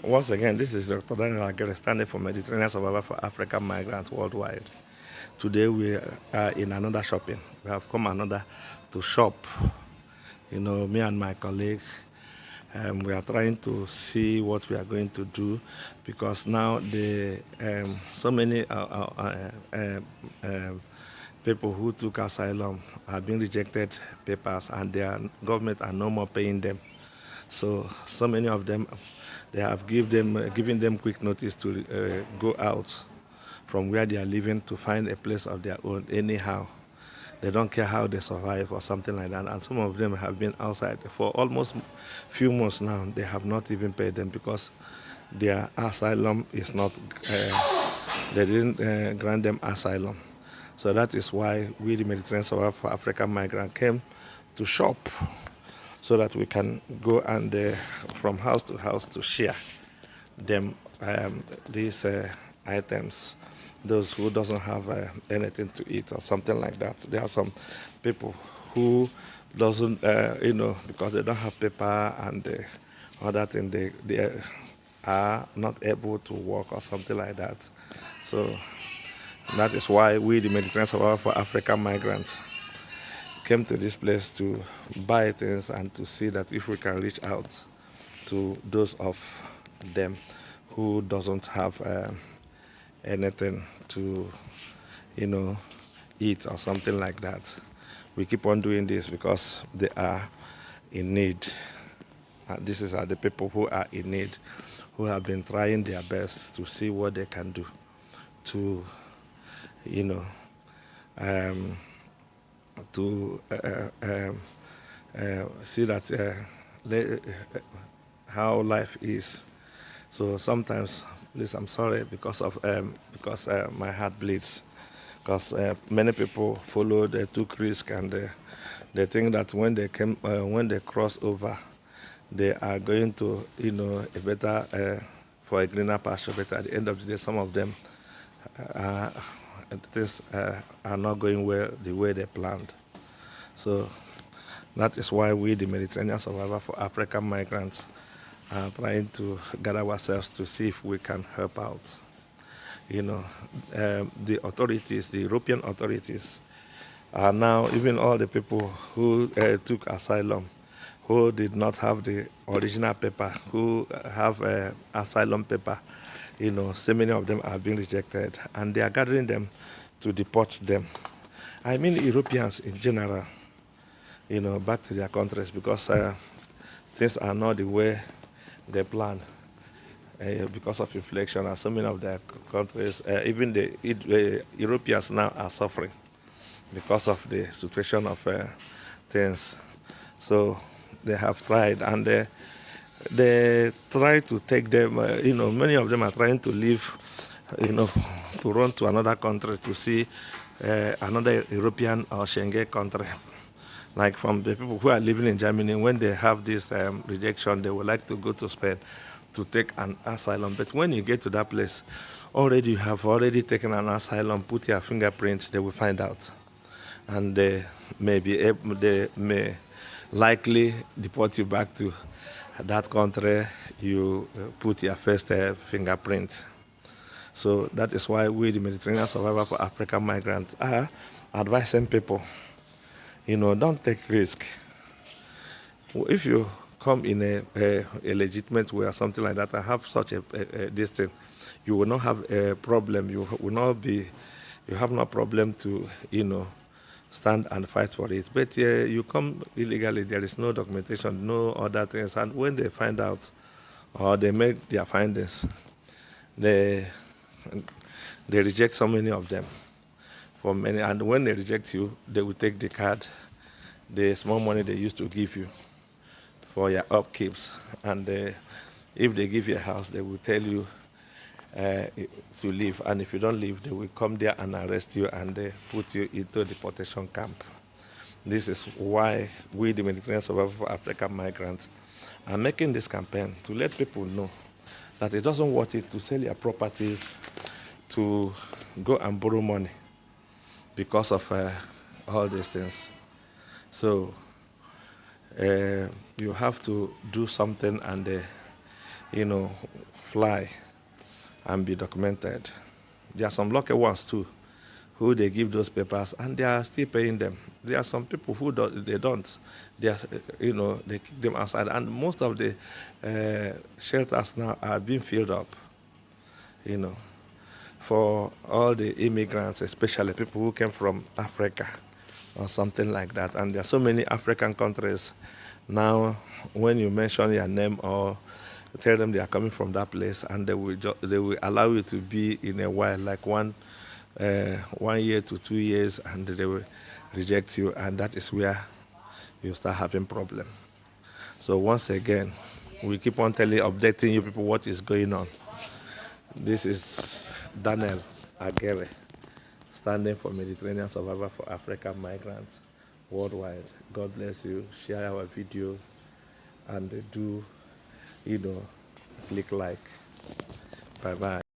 Once again, this is Dr. Daniel Agere standing for Mediterranean Survivor for African Migrants Worldwide. Today we are in another shopping. We have come another to shop. Me and my colleague, we are trying to see what we are going to do because now so many people who took asylum have been rejected papers and their government are no more paying them. So many of them, they have given them quick notice to go out from where they are living to find a place of their own anyhow. They don't care how they survive or something like that. And some of them have been outside for almost few months now. They have not even paid them because their asylum is not, they didn't grant them asylum. So that is why we, the Mediterranean Survivor for African Migrant, came to shop so that we can go and from house to house to share them these items. Those who doesn't have anything to eat or something like that. There are some people who doesn't, because they don't have paper and other thing, they are not able to work or something like that. So that is why we, the Mediterranean Survivor for African Migrants, came to this place to buy things and to see that if we can reach out to those of them who doesn't have anything to, you know, eat or something like that. We keep on doing this because they are in need. And this is the people who are in need, who have been trying their best to see what they can do to, you know, um, to see that how life is. So sometimes, please, I'm sorry because my heart bleeds. Because many people follow, they took risk, and they think that when they cross over, they are going to, a better, for a greener pasture. But at the end of the day, some of them, uh, things are not going well the way they planned. So that is why we, the Mediterranean Survivor for African Migrants, are trying to gather ourselves to see if we can help out. The authorities, the European authorities, are now, even all the people who took asylum, who did not have the original paper, who have asylum paper, so many of them are being rejected, and they are gathering them to deport them. I mean Europeans in general, back to their countries because things are not the way they plan because of inflation, and so many of their countries, even the Europeans now are suffering because of the situation of things. So they have tried, and they try to take them. Many of them are trying to leave, to run to another country to see another European or Schengen country. Like from the people who are living in Germany, when they have this rejection, they would like to go to Spain to take an asylum. But when you get to that place, already you have already taken an asylum, put your fingerprints, they will find out. And they may likely deport you back to that country you put your first fingerprint. So that is why we, the Mediterranean Survivor for African Migrants, are advising people, don't take risk. If you come in a legitimate way or something like that, I have such a this thing, you will not have a problem. You have no problem to, stand and fight for it. But you come illegally, there is no documentation, no other things. And when they find out or they make their findings, they they reject so many of them. For many, and when they reject you, they will take the card, the small money they used to give you for your upkeeps. And if they give you a house, they will tell you uh, to leave. And if you don't leave, they will come there and arrest you and put you into deportation camp. This is why we, the Mediterranean Survivor for African Migrants, are making this campaign to let people know that it doesn't worth it to sell your properties to go and borrow money because of all these things. So you have to do something and you know, fly and be documented. There are some lucky ones too, who they give those papers and they are still paying them. There are some people who they don't. They are, they kick them outside, and most of the shelters now are being filled up. You know, for all the immigrants, especially people who came from Africa or something like that. And there are so many African countries now. When you mention your name or tell them they are coming from that place, and they will allow you to be in a while, like 1 year to 2 years, and they will reject you, and that is where you start having problem. So once again, we keep on updating you people what is going on. This is Daniel Aguirre, standing for Mediterranean Survivor for African Migrants worldwide. God bless you. Share our video and do, click like. Bye bye.